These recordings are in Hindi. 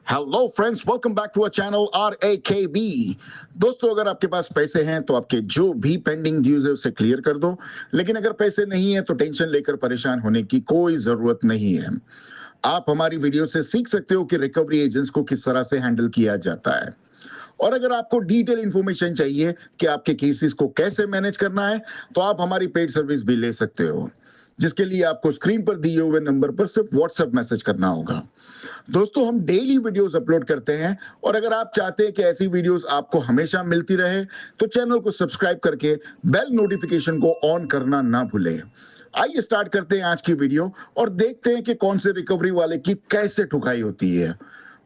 Hello friends, welcome back to our channel RAKB। दोस्तों, अगर आपके पास पैसे हैं तो आपके जो भी पेंडिंग ड्यूज है उसे क्लियर कर दो। लेकिन अगर पैसे नहीं है तो टेंशन लेकर परेशान होने की कोई जरूरत नहीं है। आप हमारी वीडियो से सीख सकते हो कि रिकवरी एजेंट्स को किस तरह से हैंडल किया जाता है। और अगर आपको डिटेल इंफॉर्मेशन चाहिए कि आपके केसेस को कैसे मैनेज करना है तो आप हमारी पेड सर्विस भी ले सकते हो, जिसके लिए आपको स्क्रीन पर दिए हुए नंबर पर सिर्फ व्हाट्सएप मैसेज करना होगा। दोस्तों, हम डेली वीडियोस अपलोड करते हैं और अगर आप चाहते हैं कि ऐसी वीडियोस आपको हमेशा मिलती रहे तो चैनल को सब्सक्राइब करके बेल नोटिफिकेशन को ऑन करना ना भूलें। आइए स्टार्ट करते हैं आज की वीडियो और देखते हैं कि कौन से रिकवरी वाले की कैसे ठुकाई होती है।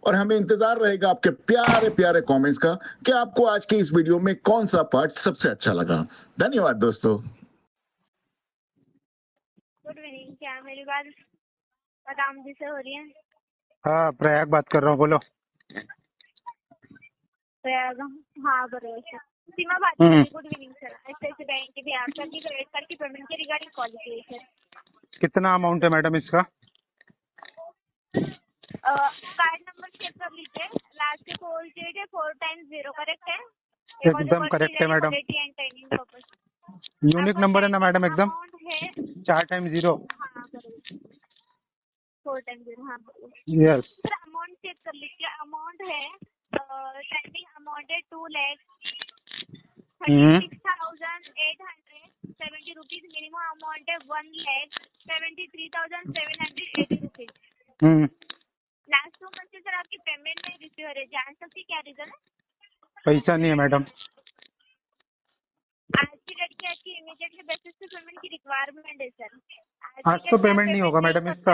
और हमें इंतजार रहेगा आपके प्यारे प्यारे कमेंट्स का कि आपको आज के इस वीडियो में कौन सा पार्ट सबसे अच्छा लगा। धन्यवाद दोस्तों। Good evening. क्या मेरी बात राम जी से हो रही है? हाँ, प्रयाग बात कर रहा हूँ, बोलो। प्रयाग, हाँ बरोबर सर। सीमा बात कर रही। Good evening sir. ऐसे बैंक के बिहार सर की क्रेडिट कार्ड की पेमेंट के रिगार्डिंग कॉल की है सर। कितना अमाउंट है मैडम इसका? कार्ड नंबर चेक कर लीजिए। लास्ट के 4 डिजिट है, 4 टाइम्स 0 करेक्ट है? एकदम करेक्ट है मैडम। यूनिक नंबर है ना मैडम? एकदम अमाउंट है 4 टाइम 0। हाँ बरोबर, 4 टाइम्स 0 हाँ बरोबर। यस सर अमाउंट चेक कर लीजिए। अमाउंट है पेंडिंग अमाउंट है 2,36,870 रुपीज। मिनिमम अमाउंट है 1,73,780 रुपीज। लास्ट 2 मंथ से सर आपकी पेमेंट नहीं रिसीव हो रही, जान सकती क्या रीजन है? पैसा नहीं है मैडम। आज की डेट की आपकी इमीडिएटली बेसिस पे पेमेंट की रिक्वायरमेंट है सर। आज तो पेमेंट नहीं होगा मैडम इसका।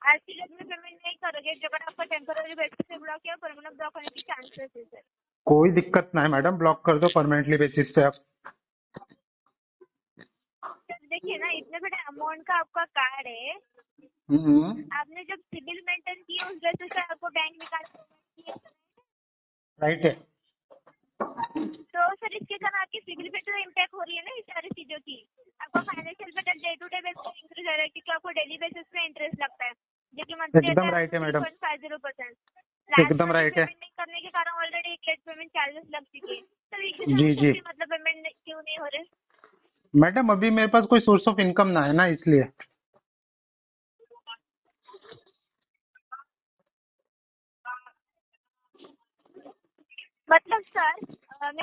आज की डेट में पेमेंट नहीं करोगे जो अगर आपका टेम्पररी बेसिस पे ब्लॉक या परमानेंट ब्लॉक होने की चांसेस है सर। कोई दिक्कत ना है मैडम, ब्लॉक कर दो परमानेंटली बेसिस पे आप। देखिए ना, इतने बड़े अमाउंट का आपका कार्ड है। आपने जब सिविल मेंटेन किया उस बेसिस पे आपको बैंक निकाल राइट है। तो सर इसके कारण आपकी सिविल पे तो इम्पैक्ट हो रही है ना इस सारी चीजों की। आपका financial better day to day basis पे इंक्रीज हो रहा है क्योंकि आपको डेली बेसिस पे इंटरेस्ट लगता है जो कि मंथली एकदम राइट है मैडम। 3.50%। एकदम राइट है। पेमेंट नहीं करने के कारण ऑलरेडी एक लेट पेमेंट चार्जेस लग चुके हैं। सर जी जी मतलब पेमेंट क्यों नहीं हो रहे? मैडम, अभी मेरे पास कोई सोर्स ऑफ इनकम ना है ना, इसलिए। मतलब सर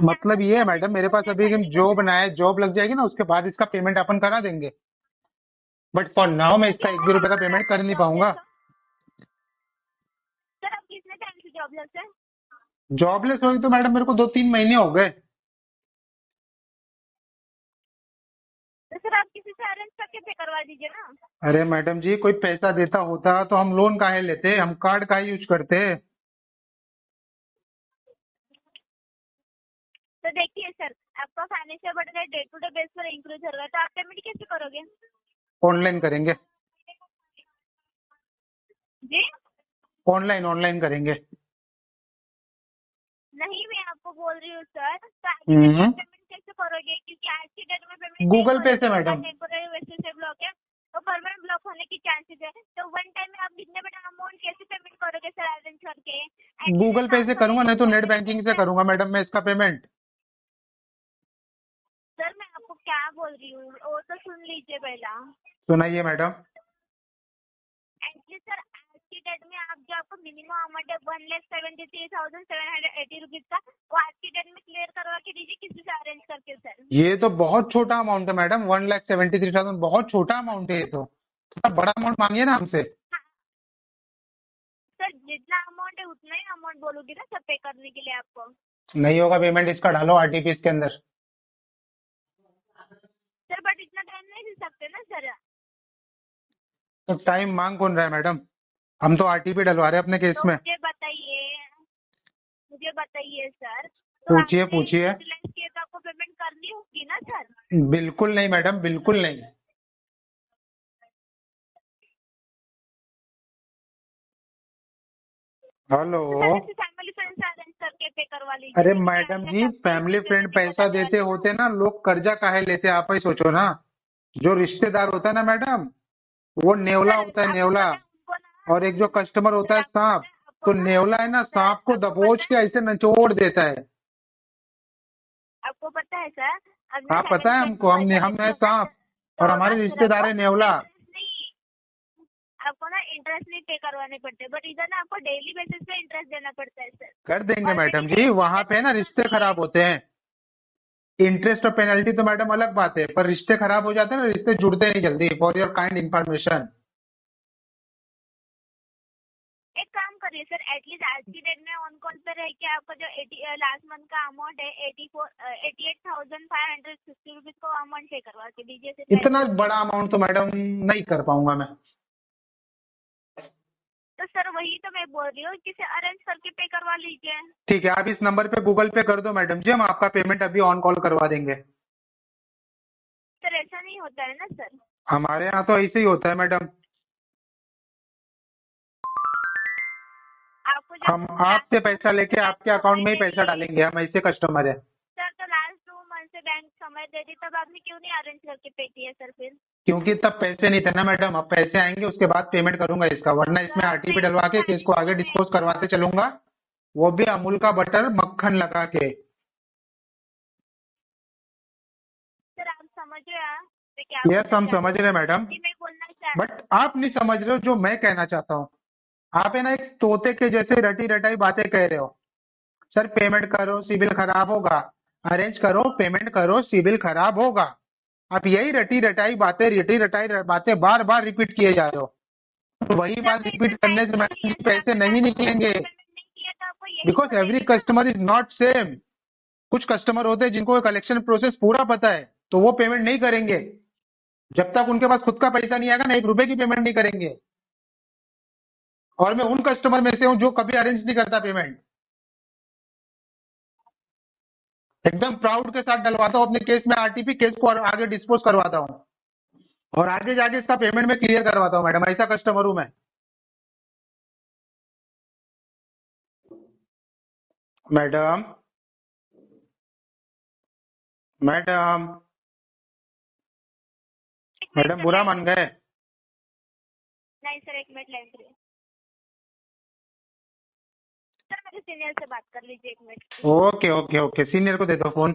मतलब ये है मैडम, मेरे पास अभी जॉब ना है, जॉब लग जाएगी ना उसके बाद इसका पेमेंट अपन करा देंगे। बट फॉर नाउ मैं इसका 1 भी रुपए का पेमेंट कर नहीं पाऊंगा। सर आप कितने टाइम से जॉबलेस है? जॉबलेस हुई तो मैडम मेरे को 2-3 महीने हो गए। तो सर आप किसी से अरेंज करके पे करवा दीजिए ना। अरे मैडम जी, कोई पैसा देता होता तो हम लोन काहे लेते, हम कार्ड काहे यूज करते। तो देखिए सर, आपका financial burden day to day base पर इंक्रीज हो रहा है तो आप पेमेंट कैसे करोगे? ऑनलाइन करेंगे जी ऑनलाइन करेंगे। नहीं, मैं आपको बोल रही हूँ सर, तो आप पेमेंट कैसे करोगे? क्योंकि आज की डेट में पेमेंट गूगल पे से मैडम। टेम्पोररी बेसिस से ब्लॉक है तो परमानेंट ब्लॉक होने की चांसेस है। तो वन टाइम में आप इतने बड़ा अमाउंट कैसे पेमेंट करोगे सर अरेंज करके? गूगल पे से करूंगा, नहीं तो नेट बैंकिंग से करूंगा मैडम मैं इसका पेमेंट। सर मैं आपको क्या बोल रही हूँ वो तो सुन लीजिए पहला। सुनाइए मैडम। एक्चुअली सर आज की डेट में आप जो आपको मिनिमम अमाउंट है 1,73,780 रुपीज का, वो आज की डेट में क्लियर करवा के दीजिए किसी से अरेंज करके सर। ये तो बहुत छोटा अमाउंट है मैडम, 1,73,000 बहुत छोटा अमाउंट है। ये तो थोड़ा बड़ा अमाउंट मांगिए ना हमसे। हाँ। सर जितना अमाउंट है उतना ही अमाउंट बोलूंगी ना सर पे करने के लिए आपको। नहीं होगा पेमेंट, इसका डालो RTPS के अंदर। सर बट इतना टाइम नहीं दे सकते ना सर। तो टाइम मांग कौन रहा है मैडम? हम तो RTP डलवा रहे हैं अपने केस तो में। मुझे बताइए सर। पूछिए पूछिए। तो आपको पेमेंट करनी होगी ना सर? बिल्कुल नहीं मैडम, बिल्कुल नहीं। हेलो। फैमिली फ्रेंड से अरेंज करके पे करवा लीजिए। अरे मैडम जी, फैमिली फ्रेंड पैसा देते होते ना, लोग कर्जा काहे लेते, आप ही सोचो ना। जो रिश्तेदार होता है ना मैडम, वो नेवला होता है, आपको नेवला। पता है उनको ना, और एक जो कस्टमर होता है आपको पता सांप, है, तो आपको ना, नेवला है ना, सर सांप को आपको दबोच पता के है, ऐसे निचोड़ देता है। आपको पता है सर, अब ना हाँ पता हेवन है चेक हमको, ओपन हम करने है के होता है सांप, सर, और तो हमारे बस रिश्तेदार रखो, है नेवला। इंटरेस्ट नहीं, आपको ना इंटरेस्ट नहीं पे करवाने पड़ते, बट इधर ना आपको डेली बेसिस पे इंटरेस्ट देना पड़ता है सर। कर देंगे ऑलरेडी मैडम जी, हेवन वहां चेक पे ना का रिश्ते नहीं है। खराब होते हैं। इंटरेस्ट और पेनल्टी तो मैडम अलग बात है, पर रिश्ते खराब हो जाते हैं ना, रिश्ते जुड़ते नहीं जल्दी। For your kind information. एक काम करिए सर, एटलीस्ट आज की डेट में ऑन कॉल पे रह के आपका जो लास्ट मंथ का अमाउंट है 88,550 रुपीज को अमाउंट पे करवा के दीजिए सर। इतना बड़ा अमाउंट तो मैडम नहीं कर पाऊंगा मैं। तो सर वही तो मैं बोल रही हूँ, किसी अरेंज करके पे करवा लीजिए। ठीक है, आप इस नंबर पे गूगल पे कर दो मैडम जी, हम आपका पेमेंट अभी ऑन कॉल करवा देंगे। सर ऐसा नहीं होता है ना सर। हमारे यहाँ तो ऐसे ही होता है मैडम। आपको जब हम आपसे पैसा लेके आपके अकाउंट में ही पैसा डालेंगे, हम ऐसे कस्टमर है। सर तो लास्ट 2 मंथ से बैंक समय दे दी, तब आपने क्यों नहीं अरेंज करके पे किया सर फिर? क्योंकि तब पैसे नहीं थे ना मैडम, अब पैसे आएंगे उसके बाद पेमेंट करूंगा इसका, वरना इसमें आरटीपी डलवा के केस को आगे डिस्पोज करवाते चलूंगा, वो भी अमूल का बटर मक्खन लगा के। सर आप समझ रहे हैं मैं क्या यस हम समझ रहे हैं मैडम, मैं बोलना चाह बट आप नहीं समझ रहे हो जो मैं कहना चाहता हूँ। आप है ना एक तोते के जैसे रटी रटाई बातें कह रहे हो। सर पेमेंट करो सिबिल खराब होगा, अरेंज करो पेमेंट करो सिबिल खराब होगा। आप यही रटी रटाई बातें बार बार रिपीट किए जा रहे हो। तो वही बात रिपीट करने से मैडम जी पैसे नहीं निकलेंगे, नहीं किया तो आपको यही because every customer is not same. कुछ कस्टमर होते हैं जिनको कलेक्शन प्रोसेस पूरा पता है, तो वो पेमेंट नहीं करेंगे। जब तक उनके पास खुद का पैसा नहीं आएगा ना, 1 रुपए की पेमेंट नहीं करेंगे। और मैं उन कस्टमर में से हूं जो कभी अरेंज नहीं करता पेमेंट। एकदम प्राउड के साथ डलवाता हूं अपने केस में आरटीपी, केस को आगे डिस्पोज करवाता हूं, और आगे जाके इसका पेमेंट में क्लियर करवाता हूं मैडम, ऐसा कस्टमर हूं मैं। मैडम मैडम मैडम बुरा मान गए? नहीं सर, 1 मिनट लाइन पे सर, मेरे सीनियर से बात कर लीजिए 1 minute. Okay okay okay, senior को दे दो फोन।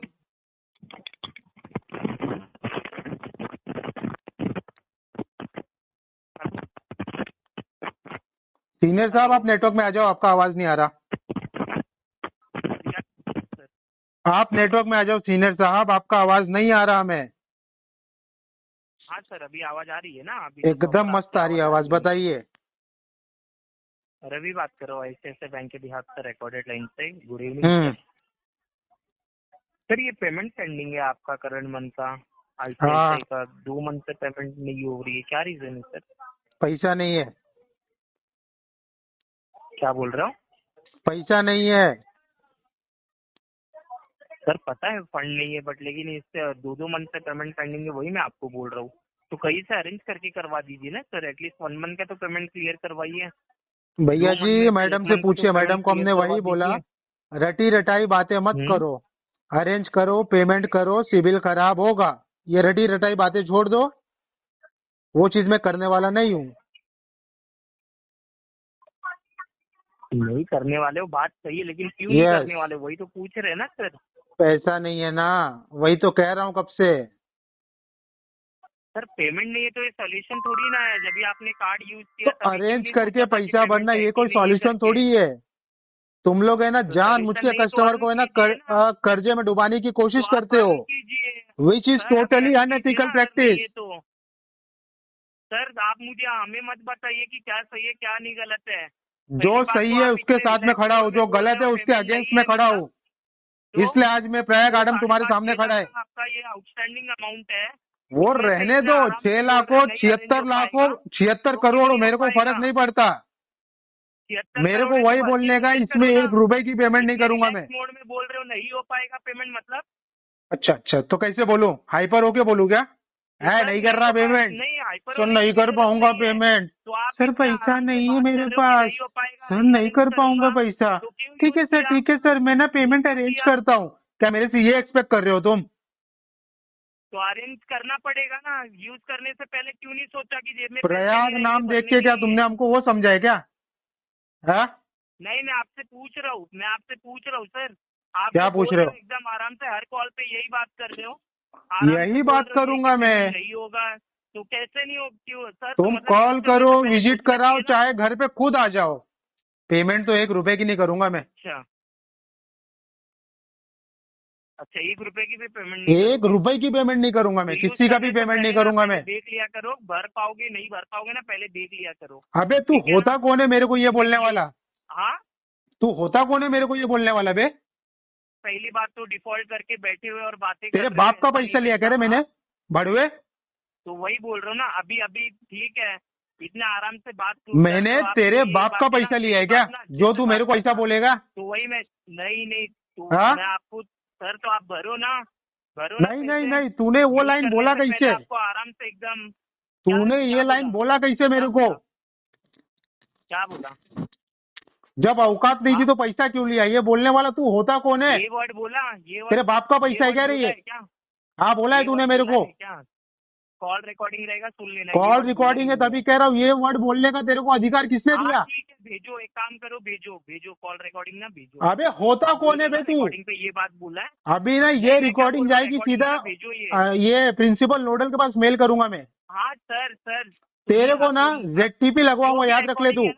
सीनियर साहब आप नेटवर्क में आ जाओ, आपका आवाज नहीं आ रहा। आप नेटवर्क में आ जाओ सीनियर साहब, आपका आवाज नहीं आ रहा हमें। हाँ सर, अभी आवाज आ रही है ना? अभी एकदम मस्त आ रही है आवाज, बताइए। रवि बात कर रहा हूँ ICICI बैंक के बिहाफ से, रिकॉर्डेड लाइन से। Good evening sir. ये पेमेंट पेंडिंग है आपका करंट मंथ का, ICICI का 2 मंथ से पेमेंट नहीं हो रही है, क्या रीजन है सर? पैसा नहीं है। क्या बोल रहे हो? पैसा नहीं है सर पता है फंड नहीं है, बट लेकिन इससे 2 मंथ से पेमेंट पेंडिंग है, वही मैं आपको बोल रहा हूँ। तो कहीं से अरेंज करके करवा दीजिए ना सर, एटलीस्ट 1 मंथ का तो पेमेंट क्लियर करवाइए भैया 2 जी। मंथ में, मैडम 1 से मंथ पूछिए, तो मैडम को हमने वही बोला, रटी रटाई बातें मत करो, अरेंज करो पेमेंट करो सिबिल खराब होगा। ये रटी रटाई बातें छोड़ दो, वो चीज मैं करने वाला नहीं हूँ। नहीं करने वाले हो, बात सही है, लेकिन क्यों नहीं करने वाले, वही तो पूछ रहे हैं ना सर। पैसा नहीं है ना, वही तो कह रहा हूँ कब से। सर पेमेंट नहीं है तो ये सॉल्यूशन थोड़ी ना है, जब भी आपने कार्ड यूज किया तो तभी अरेंज क्यों नहीं करके सोचा था कि पैसा पेमेंट भरना ये है कोई कि नहीं है सॉल्यूशन करके? थोड़ी है। तुम लोग है ना तो जान solution मुझ के नहीं तो कस्टमर अर्न को है ना कीजिए ना। कर्जे में डुबाने की कोशिश तो आप करते हो, अर्न कीजिए which is sir, totally earn unethical कीजिए ना, प्रैक्टिस। नहीं है तो सर आप मुझे हमें मत बताइए कि क्या सही है क्या नहीं गलत है। जो पहली बात सही तो है आप उसके इतने साथ में रिलैक्स खड़ा मोड हूँ, में जो बोल गलत रहे है हो उसके पेमेंट अगेंस्ट नहीं में है, खड़ा मतलब हूँ। तो इसलिए आज मैं प्रयाग आडम तुम्हारे साढ़े सामने 5-6 खड़ा है। लाख आपका ये आउटस्टैंडिंग अमाउंट है, वो उसमें से रहने इतने दो, आराम 6 से बोल लाख रहे हो हो नहीं अरेंज 76 हो लाख हो पाएगा, 76 तो करोड़ क्यों हो, नहीं हो मेरे को फर्क पाएगा? नहीं पड़ता। 76 मेरे करोड़ को है वही तो भर के बोलने का, क्लियर इसमें करो ना। 1 रुपए की पेमेंट नहीं इतने करूंगा मैं। रिलैक्स मोड में बोल रहे हो नहीं हो पाएगा पेमेंट, मतलब अच्छा अच्छा, तो कैसे बोलूं, हाइपर होके बोलूं क्या? है सर नहीं कर नहीं रहा हो पा पेमेंट नहीं, हाइपर तो होने नहीं की कर जरूरत पाऊंगा नहीं है। पेमेंट। तो आप सर इतने पैसा आराम से नहीं है बात मेरे कर रहे हो कि पास। नहीं हो पाएगा, सर नहीं नहीं अरेंज कर पाऊंगा करूंगा, पैसा। तो क्यों ठीक यूज है सर, किया? ठीक है सर, मैं ना पेमेंट क्यों अरेंज किया? करता हूँ। क्या मेरे से ये एक्सपेक्ट कर रहे हो तुम? तो अरेंज करना पड़ेगा ना। यूज करने से पहले क्यों नहीं सोचा कि जेब में पैसे प्रयाग नहीं रहेंगे नाम देख भरने के क्या लिए? तुमने हमको वो समझा है क्या? हाँ, नहीं, मैं आपसे पूछ रहा हूँ, सर। आप क्या जो पूछ बोल रहे हो? एकदम आराम से हर कॉल पे यही बात कर रहे हो। यही बात करूंगा मैं। नहीं होगा तो कैसे नहीं हो, क्यों सर? तो तुम मतलब कॉल use करने करो, से पहले विजिट सोचना कराओ, चाहिए ना। चाहे घर पे खुद आ जाओ, पेमेंट तो 1 रुपए की नहीं करूंगा मैं। अच्छा, 1 रुपए की भी पेमेंट नहीं 1 रुपए की पेमेंट नहीं करूंगा मैं, तो use किसी का करने भी से पेमेंट नहीं पहले ना करूंगा पहले मैं। देख लिया करो, भर पाओगे नहीं भर पाओगे ना, पहले देख लिया करो। अबे तू ठीक है होता ना? कौन है मेरे को ये बोलने ये- वाला? हाँ, तू होता कौन है मेरे को ये बोलने वाला बे? पहली बात तो डिफॉल्ट करके बैठे हुए और बातें कर तेरे रहे बाप हो, का ऐसा पैसा नहीं लिया कह रहे चलता। मैंने, हाँ, भड़वे? तो वही बोल रहा हूँ ना, अभी अभी ठीक है, इतना आराम से बात मैंने तेरे बाप का पैसा लिया है क्या, जो तू मेरे को पैसा बोलेगा? तो वही मैं नहीं तो हाँ? मैं आपको सर, तो आप भरो ना नहीं नहीं पैसे। नहीं, तूने वो यूज लाइन करने बोला से पहले कैसे? आपको आराम से एकदम तूने क्या ये लाइन बोला कैसे मेरे को? क्या बोला? जब औकात नहीं थी तो पैसा क्यों लिया? ये बोलने वाला तू होता कौन है? ये वर्ड बोला, ये तेरे वर्ड बाप का पैसा है क्या रे ये? क्या? हाँ बोला है ये तूने word मेरे बोला को। है क्या? कॉल रिकॉर्डिंग रहेगा, सुन लेना। ये कॉल word बोला रिकॉर्डिंग है, नहीं तभी कह रहा हूँ, ये वर्ड बोलने का तेरे को अधिकार किसने दिया? ठीक है, भेजो, एक काम करो, भेजो कॉल रिकॉर्डिंग ना, भेजो। अबे होता कौन है बे तू? रिकॉर्डिंग पे ये बात बोला है। अभी ना ये नहीं, मैं क्या रिकॉर्डिंग बोल रहा हूँ, जाएगी recording सीधा ना भेजो ये। ये प्रिंसिपल नोडल के पास मेल करूंगा मैं। हाँ सर तेरे को ना ZTP लगवाऊंगा, याद रख ले तू।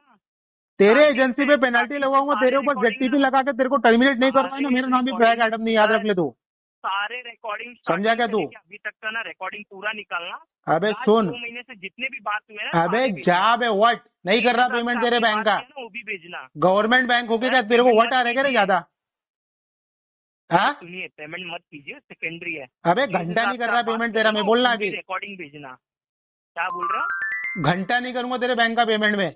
तेरे एजेंसी पे पेनल्टी लगवाऊंगा, तेरे ऊपर ZTP लगा के तेरे को टर्मिनेट नहीं करूंगा ना, मेरा नाम भी प्रयाग एडम नहीं, याद रख ले तू। सारे रिकॉर्डिंग समझा क्या तू? अभी तक का ना रिकॉर्डिंग पूरा निकालना। अबे लास्ट सुन, 2 महीने से जितने भी बात हुए ना, अबे सारे भेजना। जा बे, व्हाट नहीं कर रहा जिस हिसाब पेमेंट से तेरे आपने बैंक बात का? किया ना, वो भी भेजना। गवर्नमेंट बैंक होके क्या तेरे को व्हाट आ रहा है क्या रे ज्यादा? हाँ, सुनिए, पेमेंट मत कीजिए, सेकेंडरी है। अबे घंटा नहीं कर रहा पेमेंट तेरा, मैं बोलना अभी। रिकॉर्डिंग भेजना। क्या बोल रहा हूँ? घंटा नहीं करूंगा तेरे बैंक का पेमेंट में।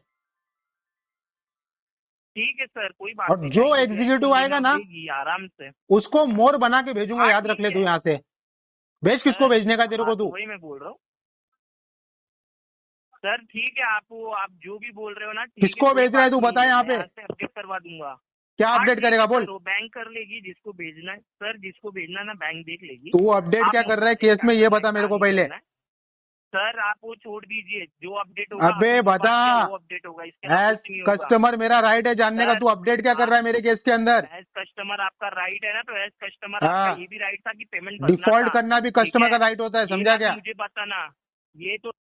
ठीक है सर, कोई बात और नहीं। जो आएगी, एग्जीक्यूटिव आएगा ना, देगी आराम से। उसको मोर बना के भेजूंगा, हाँ, याद रख ठीक ले तू। है। यहाँ से भेज, किसको भेजने का तेरे को तो तू? वही मैं बोल रहा हूँ सर। ठीक है, आप जो भी बोल रहे हो ना, ठीक है, किसको कोई भेज रहा है बात तू नहीं, बता यहाँ मैं पे। से अपडेट करवा दूंगा। क्या हाँ, अपडेट ठीक है करेगा सर, बोल? वो बैंक कर लेगी जिसको भेजना है सर, जिसको भेजना ना बैंक देख लेगी। तू अपडेट क्या कर रहा है केस में, ये बता मेरे को पहले। सर आप वो छोड़ दीजिए, जो अपडेट होगा अबे आपने जो बात बता, किया, वो अपडेट होगा, इसके अलावा एज कुछ नहीं होगा। कस्टमर मेरा राइट है जानने का, सर, तू अपडेट क्या कर रहा है मेरे केस के अंदर? एज कस्टमर आपका राइट है ना, तो एज कस्टमर हाँ। आपका ये भी राइट था कि पेमेंट भरना डिफॉल्ट था। करना भी ठीक कस्टमर है? का राइट होता है, ये समझा बात क्या? मुझे बताना, ये तो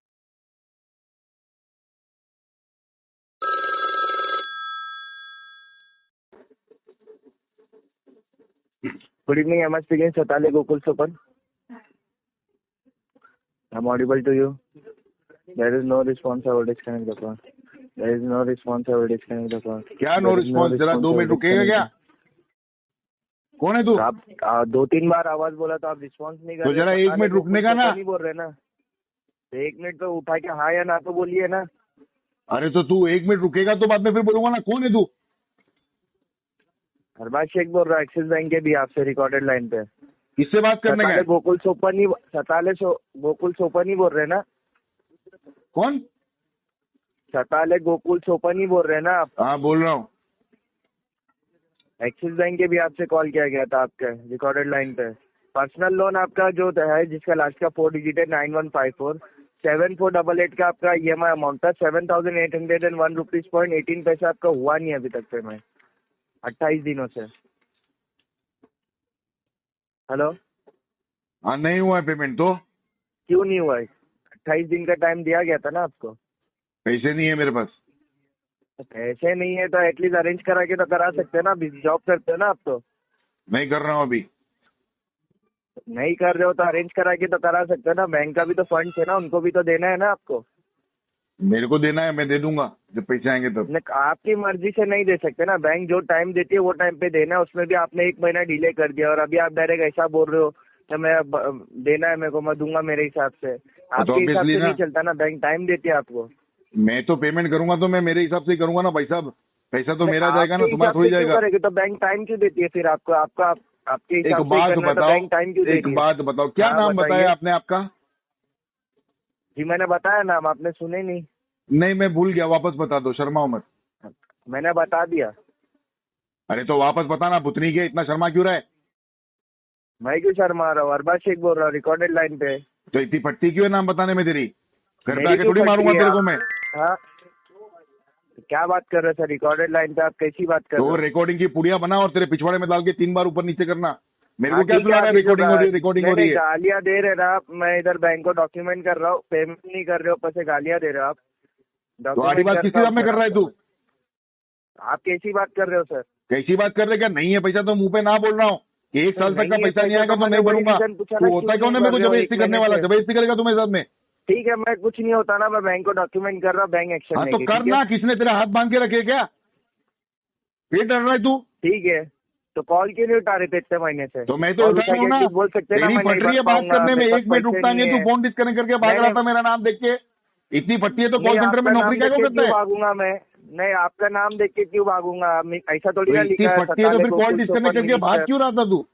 Good evening. Am I speaking Satale Gokul Sopan? I'm audible to you. There is no response. I will disconnect the call. There is no response. I will disconnect the call. क्या नो रिस्पॉन्स? जरा 2 मिनट रुकेगा क्या? कौन है तू? आप 2-3 बार आवाज बोला तो आप रिस्पॉन्स नहीं कर तो रहे। जरा 1 मिनट रुकने का ना। नहीं बोल रहे ना, तो 1 मिनट तो उठा के हाँ या ना तो बोलिए ना। अरे तो तू 1 मिनट रुकेगा तो बाद में फिर बोलूंगा ना। कौन है तू? अरबाज शेख बोल रहा हूँ, एक्सिस बैंक के भी आपसे रिकॉर्डेड लाइन पे। किससे बात करने का सताले है? गोकुल सोपन ही बोल रहे ना? कौन? सताले गोकुल सोपन ही बोल रहे ना आप? हाँ बोल रहा हूँ। एक्सिस बैंक के भी आपसे कॉल किया गया था आपके रिकॉर्डेड लाइन पे। पर्सनल लोन आपका जो है, जिसका लास्ट का 4 डिजिट है 9154, 7488 का आपका EMI अमाउंट था 7,801 रुपीज पॉइंट 18 पैसे आपका हुआ नहीं अभी तक पेमेंट 28 दिनों से। हेलो, हाँ नहीं हुआ है पेमेंट तो। क्यों नहीं हुआ है? 28 दिन का टाइम दिया गया था ना आपको। पैसे नहीं है मेरे पास। पैसे नहीं है तो एटलीस्ट अरेंज करा के तो करा सकते हैं ना, जॉब करते हो ना आप तो। नहीं कर रहा हूँ अभी। नहीं कर रहे हो तो अरेंज करा के तो करा सकते हो ना, बैंक का भी तो फंड है ना, उनको भी तो देना है ना आपको। मेरे को देना है, मैं दे दूंगा जब पैसे आएंगे तब। आपकी मर्जी से नहीं दे सकते ना, बैंक जो टाइम देती है वो टाइम पे देना है। उसमें भी आपने 1 महीना डिले कर दिया और अभी आप डायरेक्ट ऐसा बोल रहे हो कि मैं देना है मेरे को, मैं दूंगा मेरे हिसाब से। आपके हिसाब से नहीं चलता ना, बैंक टाइम देती है आपको। मैं तो पेमेंट करूंगा तो मैं मेरे हिसाब से ही करूंगा ना भाई साहब। पैसा तो मेरा जाएगा ना, तुम्हारा थोड़ी जाएगा। तो बैंक टाइम क्यों देती है फिर आपको? आपके एक हिसाब से बात करना है तो बताओ, बैंक टाइम क्यों देती एक है? बात बताओ, क्या हाँ, नाम बताइए। बताया आपने आपका? जी मैंने बताया नाम, आपने सुने नहीं? नहीं मैं भूल गया, वापस बता दो, शर्माओ मत। मैंने बता दिया। अरे तो वापस बताना, भुतनी के इतना शर्मा क्यों रहा है? मैं क्यों शर्मा रहा हूँ? अरबाज शेख बोल रहा हूँ, रिकॉर्डेड लाइन पे। तो इतनी फटती क्यों है नाम बताने में तेरी? घर पे मेरी आके क्यों थोड़ी फटती मारूंगा है तेरे आप? को मैं। हाँ, तो क्या बात कर रहे हो सर? रिकॉर्डेड लाइन पे आप कैसी बात कर रहे तो हो? रिकॉर्डिंग की पुड़िया बना और तेरे पिछवाड़े में डाल के 3 बार ऊपर नीचे करना। मेरे हाँ, को क्या ठीक सुना रहा है? अभी जो रिकॉर्डिंग हो रही है, रिकॉर्डिंग हो रही है। गालियाँ दे रहे ना आप। मैं इधर बैंक को डॉक्यूमेंट कर रहा हूँ, पेमेंट नहीं कर रहे हो, ऊपर से गालियाँ दे रहे हो आप। तो आधी बात किस हिसाब में कर रहा है तू? आप कैसी बात कर रहे हो सर? कैसी बात कर रहे? क्या नहीं है पैसा तो मुंह पे ना बोल रहा हूँ कि 1 साल तक का नहीं है पैसा नहीं आएगा तो मैंने नहीं वही भरूंगा। reason पूछा ना, तू होता क्यों कौन है नहीं मेरे को भर रहे हो जबरदस्ती एक करने महीने वाला? से? जबरदस्ती करेगा तू मेरे साथ में? ठीक है, मैं कुछ नहीं होता ना, मैं बैंक को डॉक्यूमेंट कर रहा हूँ, बैंक एक्शन हाँ तो लेगी, कर ठीक है? ना। किसने तेरा हाथ बांध के रखे क्या? फिर डर रहा है तू? ठीक है, तो कॉल क्यों नहीं उठा रहे थे इतने महीने से? तो मैं तो कॉल उठा उठा रहा हूँ के ना। बोल सकते ना, तेरी मैं नहीं फट रही है भर बात पाऊंगा, करने में, मेरे पास 1 मिनट पैसे रुकता नहीं है। नहीं तू फोन डिस्कनेक्ट करके भाग नहीं, रहा था मेरा नाम देख के। इतनी फटती है तो कॉल नहीं, सेंटर में आपका नौकरी नाम क्या देख के करता क्यों है? भागूंगा मैं? नहीं, आपका नाम देख के क्यों भागूंगा? ऐसा थोड़ी ना तो इतनी लिखा है फटती है तो सताले फिर कॉल गोकुल डिस्कनेक्ट सुपर करके भाग मिनिस्टर। क्यों रहा था तू?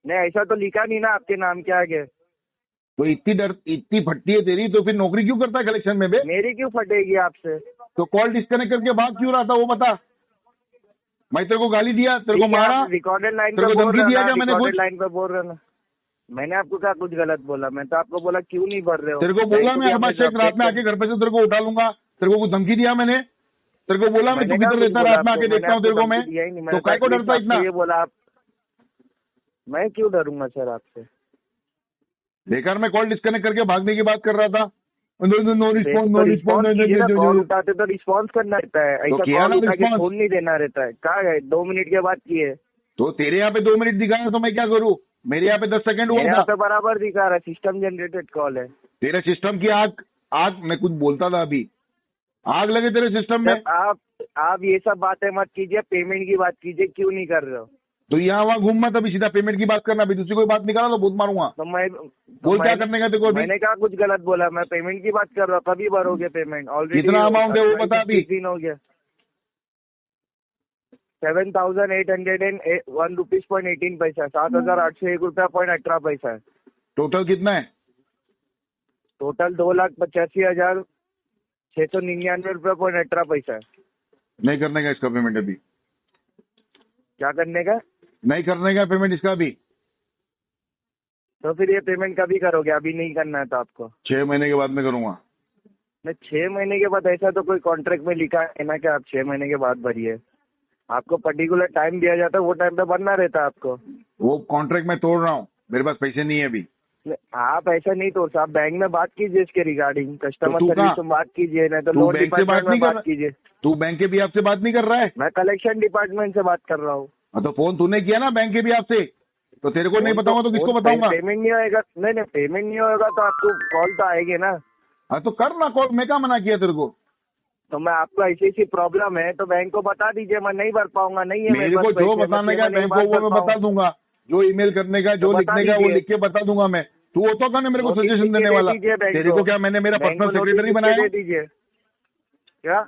नहीं, ऐसा तो लिखा नहीं ना आपके नाम के आगे। तो इतनी फटती है तेरी तो फिर नौकरी क्यों करता है कलेक्शन में बे? मेरी क्यों फटेगी आपसे? तो कॉल डिस्कनेक्ट करके भाग क्यों रहा था वो बता। मैं तेरे को गाली दिया, तेरे को मारा, रिकॉर्डेड लाइन तेरे पे को बोल धमकी रहे हो दिया ना, क्या मैंने रिकॉर्डेड कुछ? लाइन पे बोल रहे हो ना। मैंने आपको क्या कुछ गलत बोला? मैं तो आपको बोला क्यों नहीं भर रहे हो। तेरे को बोला मैं अरबाज शेख रात में आके घर पे से तेरे को उठा लूंगा? तेरे को कुछ धमकी दिया मैंने? तेरे को बोला मैं तू किधर रहता है, रात में आके देखता हूँ तेरे को मैं? तो काय को डरता इतना? ये बोला आप? मैं क्यों डरूंगा सर आपसे? बेकार में कॉल डिस्कनेक्ट करके भागने की बात कर रहा था। नो रिस्पॉन्स, नो रिस्पॉन्स कीजिए ना, कॉल रिस्पॉन्स। उठाते तो रिस्पॉन्स करना रहता है, तो ऐसा किया कॉल ना उठा के response? फोन नहीं देना रहता है। कहा है 2 मिनट के बाद किए? तो तेरे यहाँ पे 2 मिनट दिखाया तो मैं क्या करूँ? मेरे यहाँ पे 10 सेकंड हुआ मेरे यहाँ था। पे बराबर दिखा रहा है, सिस्टम जनरेटेड कॉल है। तेरे सिस्टम की आग आग मैं कुछ बोलता था अभी, आग लगे तेरे सिस्टम में। सर आप ये सब बातें मत कीजिए, पेमेंट की बात कीजिए, क्यों नहीं कर रहे हो? तो यहाँ वहाँ घूम मत, अभी सीधा पेमेंट की बात करना। अभी दूसरी कोई बात निकाला तो बहुत मारूंगा। तो मैं बोल क्या करने का तेरे को अभी? मैंने कहा कुछ गलत बोला? मैं पेमेंट की बात कर रहा हूँ, कभी भरोगे पेमेंट? ऑलरेडी कितना अमाउंट है वो बता अभी। दिन हो गया। 7,801 रुपीज पॉइंट 18 पैसा, 7,801 रुपया पॉइंट 18 पैसा है। टोटल कितना है? टोटल 2,85,699 रुपया पॉइंट 18 पैसा है। नहीं करने का इसका पेमेंट अभी? क्या करने का? नहीं करने का पेमेंट इसका अभी? तो फिर ये पेमेंट कभी करोगे? अभी नहीं करना है तो आपको 6 महीने के बाद में करूंगा। मैं 6 महीने के बाद? ऐसा तो कोई कॉन्ट्रैक्ट में लिखा है ना कि आप 6 महीने के बाद भरिए। आपको पर्टिकुलर टाइम दिया जाता है, वो टाइम पे भरना रहता है आपको। वो कॉन्ट्रैक्ट मैं तोड़ रहा हूँ, मेरे पास पैसे नहीं है अभी। आप ऐसा नहीं तोड़, आप बैंक में बात कीजिए इसके रिगार्डिंग, कस्टमर तो तू सर्विस कहाँ? में बात कीजिए, नहीं तो तू लोन बैंक से बात डिपार्टमेंट नहीं में कर बात कीजिए। तू बैंक के भी आपसे बात नहीं कर रहा है? मैं कलेक्शन डिपार्टमेंट से बात कर रहा हूँ। हाँ, तो फोन तूने किया ना बैंक के भी आपसे, तो तेरे को नहीं बताऊंगा तो किसको बताऊंगा? पेमेंट नहीं होएगा? नहीं, पेमेंट नहीं होएगा तो आपको कॉल तो आएगी ना। हाँ तो कर ना कॉल, मैं क्या मना किया तेरे को? तो मैं आपको ऐसी प्रॉब्लम है तो बैंक को बता दीजिए, मैं नहीं भर पाऊंगा, नहीं है मेरे को जो बताने का बैंक को वो मैं बता दूंगा, जो ईमेल करने का, जो तो लिखने का वो लिख के बता दूंगा मैं। तू होता कौन है मेरे को सजेशन देने वाला? तेरे को क्या मैंने मेरा पर्सनल सेक्रेटरी बनाया? दे दीजिए। क्या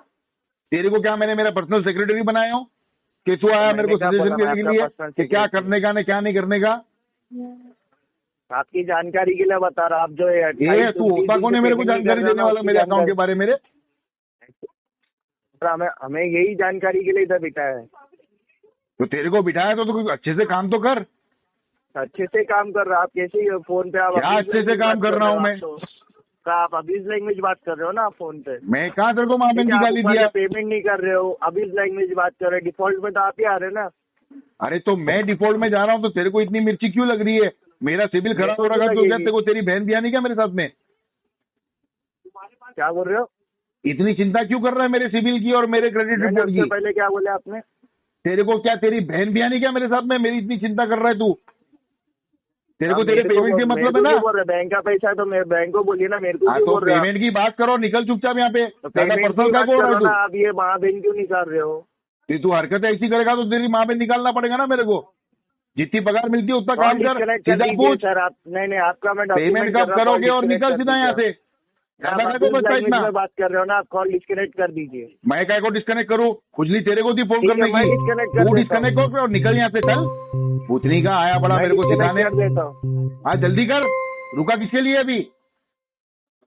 तेरे को क्या मैंने मेरा पर्सनल सेक्रेटरी बनाया हूँ कि तू आया मेरे को सजेशन देने के लिए कि क्या करने का, क्या नहीं करने का? आपकी जानकारी के लिए बता रहा, आप जो ये तू होता कौन है मेरे को जानकारी देने वाला मेरे अकाउंट के बारे में? हमें यही जानकारी के लिए इधर बिठाया है। तो तेरे को बिठाया तो तू अच्छे से काम तो कर। अच्छे से काम कर रहा, आप कैसे फोन पे? आप क्या अच्छे से काम कर रहा हूँ मैं? आप अबीज लैंग्वेज बात कर रहे हो ना फोन पे? मैं कहाँ तेरे को माँ बहन की गाली दिया? पेमेंट नहीं कर रहे हो, अबीज लैंग्वेज बात कर रहे हो, डिफॉल्ट में तो आप ही आ रहे ना। अरे तो मैं डिफॉल्ट में जा रहा हूँ तो तेरे को इतनी मिर्ची क्यों लग रही है? मेरा सिविल खराब हो रहा है तो क्या तेरे को तेरी बहन दिया नहीं क्या मेरे साथ में? क्या बोल रहे हो? इतनी चिंता क्यों कर रहा है मेरे सिविल की और मेरे क्रेडिट रिपोर्ट की? पहले क्या बोले आपने? तेरे को क्या तेरी बहन भी नहीं क्या मेरे साथ में? मेरी इतनी चिंता कर रहा है तू? तेरे को तेरे पेमेंट से मतलब है ना? बैंक का पैसा तो मैं बैंक को बोलिए ना, मेरे को तो पेमेंट की बात करो, निकल चुपचाप यहाँ पे। पर्सनल का बोल रहा है तू? आप ये माँ बहन क्यों निकाल रहे हो? तू हरकत ऐसी करेगा तो तेरी माँ बहन निकालना पड़ेगा ना मेरे को। जितनी पगार मिलती है उतना काम कर, सीधा पूछ। सर आप नहीं, आपका मैं पेमेंट कब करोगे और निकल सीधा यहाँ से। बात कर रहे हो ना आप, कॉल डिस्कनेक्ट कर दीजिए। मैं क्या को डिस्कनेक्ट करूँ? खुजली तेरे को थी फोन करने की, तू डिस्कनेक्ट कर और निकल यहाँ से। चल पूछनी का आया बड़ा मेरे को सिखाने। हाँ जल्दी कर, रुका किसके लिए अभी?